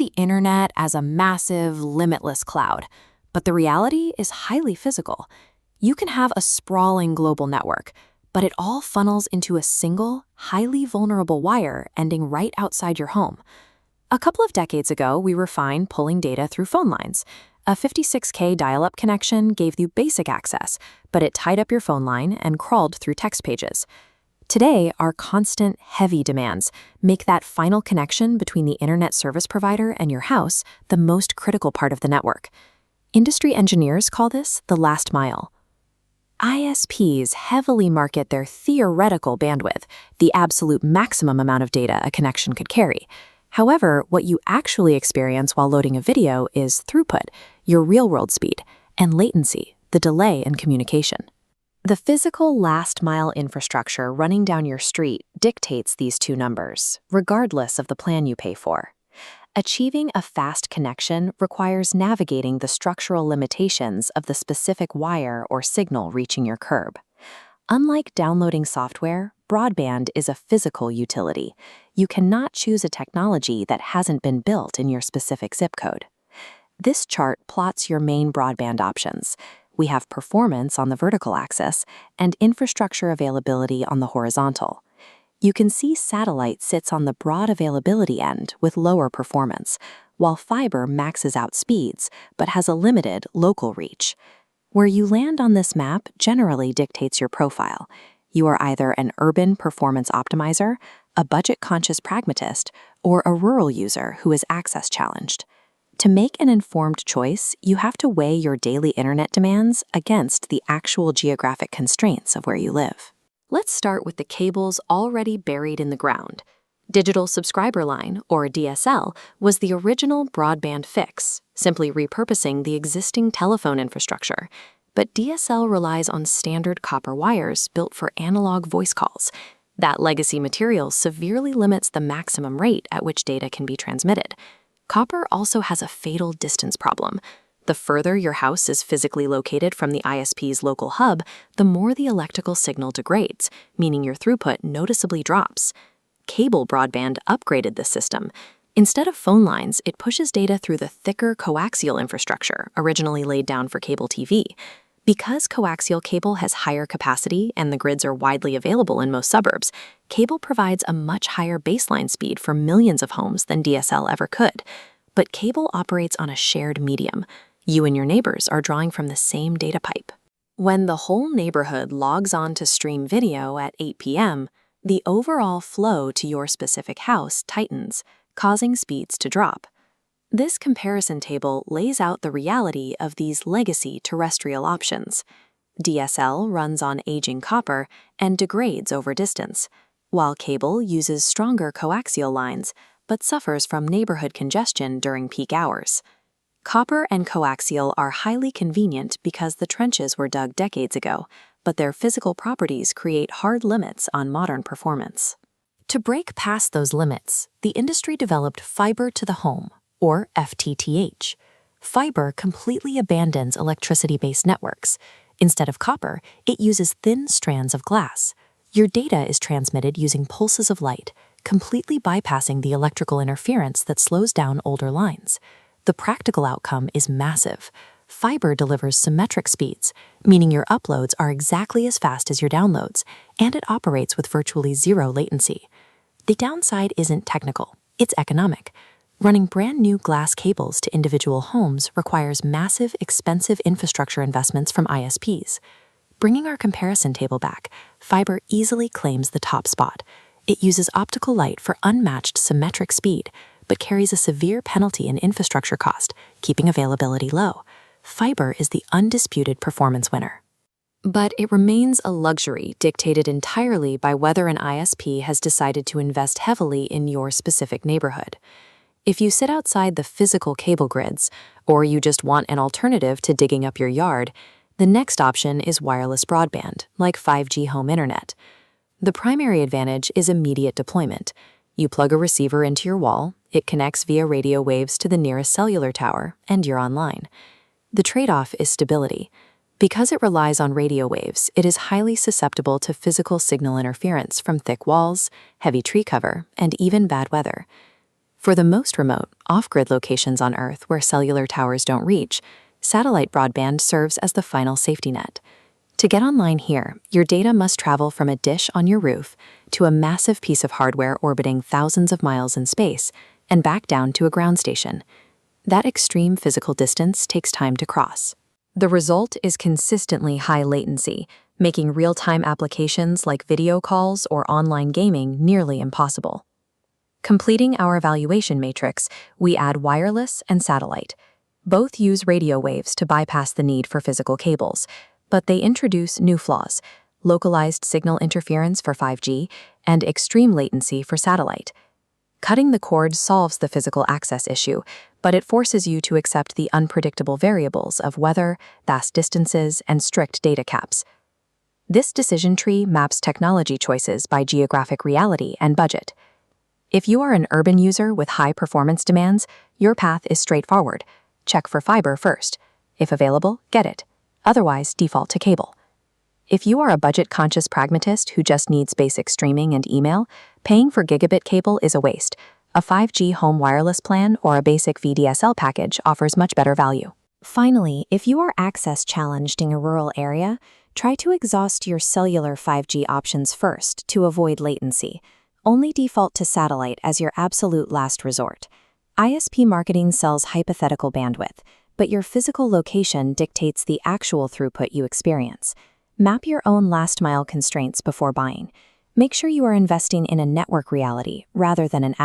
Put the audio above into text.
the internet as a massive, limitless cloud, but the reality is highly physical. You can have a sprawling global network, but it all funnels into a single, highly vulnerable wire ending right outside your home. A couple of decades ago, we were fine pulling data through phone lines. A 56K dial-up connection gave you basic access, but it tied up your phone line and crawled through text pages. Today, our constant, heavy demands make that final connection between the internet service provider and your house the most critical part of the network. Industry engineers call this the last mile. ISPs heavily market their theoretical bandwidth, the absolute maximum amount of data a connection could carry. However, what you actually experience while loading a video is throughput, your real-world speed, and latency, the delay in communication. The physical last-mile infrastructure running down your street dictates these two numbers, regardless of the plan you pay for. Achieving a fast connection requires navigating the structural limitations of the specific wire or signal reaching your curb. Unlike downloading software, broadband is a physical utility. You cannot choose a technology that hasn't been built in your specific zip code. This chart plots your main broadband options. We have performance on the vertical axis and infrastructure availability on the horizontal. You can see satellite sits on the broad availability end with lower performance, while fiber maxes out speeds but has a limited local reach. Where you land on this map generally dictates your profile. You are either an urban performance optimizer, a budget-conscious pragmatist, or a rural user who is access challenged. To make an informed choice, you have to weigh your daily internet demands against the actual geographic constraints of where you live. Let's start with the cables already buried in the ground. Digital Subscriber Line, or DSL, was the original broadband fix, simply repurposing the existing telephone infrastructure. But DSL relies on standard copper wires built for analog voice calls. That legacy material severely limits the maximum rate at which data can be transmitted. Copper also has a fatal distance problem. The further your house is physically located from the ISP's local hub, the more the electrical signal degrades, meaning your throughput noticeably drops. Cable broadband upgraded the system. Instead of phone lines, it pushes data through the thicker coaxial infrastructure originally laid down for cable TV. Because coaxial cable has higher capacity and the grids are widely available in most suburbs, cable provides a much higher baseline speed for millions of homes than DSL ever could. But cable operates on a shared medium. You and your neighbors are drawing from the same data pipe. When the whole neighborhood logs on to stream video at 8 p.m., the overall flow to your specific house tightens, causing speeds to drop. This comparison table lays out the reality of these legacy terrestrial options. DSL runs on aging copper and degrades over distance, while cable uses stronger coaxial lines but suffers from neighborhood congestion during peak hours. Copper and coaxial are highly convenient because the trenches were dug decades ago, but their physical properties create hard limits on modern performance. To break past those limits, the industry developed fiber to the home, or FTTH. Fiber completely abandons electricity-based networks. Instead of copper, it uses thin strands of glass. Your data is transmitted using pulses of light, completely bypassing the electrical interference that slows down older lines. The practical outcome is massive. Fiber delivers symmetric speeds, meaning your uploads are exactly as fast as your downloads, and it operates with virtually zero latency. The downside isn't technical, it's economic. Running brand new glass cables to individual homes requires massive, expensive infrastructure investments from ISPs. Bringing our comparison table back, fiber easily claims the top spot. It uses optical light for unmatched symmetric speed, but carries a severe penalty in infrastructure cost, keeping availability low. Fiber is the undisputed performance winner. But it remains a luxury dictated entirely by whether an ISP has decided to invest heavily in your specific neighborhood. If you sit outside the physical cable grids, or you just want an alternative to digging up your yard, the next option is wireless broadband, like 5G home internet. The primary advantage is immediate deployment. You plug a receiver into your wall, it connects via radio waves to the nearest cellular tower, and you're online. The trade-off is stability. Because it relies on radio waves, it is highly susceptible to physical signal interference from thick walls, heavy tree cover, and even bad weather. For the most remote, off-grid locations on Earth where cellular towers don't reach, satellite broadband serves as the final safety net. To get online here, your data must travel from a dish on your roof to a massive piece of hardware orbiting thousands of miles in space and back down to a ground station. That extreme physical distance takes time to cross. The result is consistently high latency, making real-time applications like video calls or online gaming nearly impossible. Completing our evaluation matrix, we add wireless and satellite. Both use radio waves to bypass the need for physical cables, but they introduce new flaws: localized signal interference for 5G and extreme latency for satellite. Cutting the cord solves the physical access issue, but it forces you to accept the unpredictable variables of weather, vast distances, and strict data caps. This decision tree maps technology choices by geographic reality and budget. If you are an urban user with high performance demands, your path is straightforward. Check for fiber first. If available, get it. Otherwise, default to cable. If you are a budget-conscious pragmatist who just needs basic streaming and email, paying for gigabit cable is a waste. A 5G home wireless plan or a basic VDSL package offers much better value. Finally, if you are access challenged in a rural area, try to exhaust your cellular 5G options first to avoid latency. Only default to satellite as your absolute last resort. ISP marketing sells hypothetical bandwidth, but your physical location dictates the actual throughput you experience. Map your own last-mile constraints before buying. Make sure you are investing in a network reality rather than an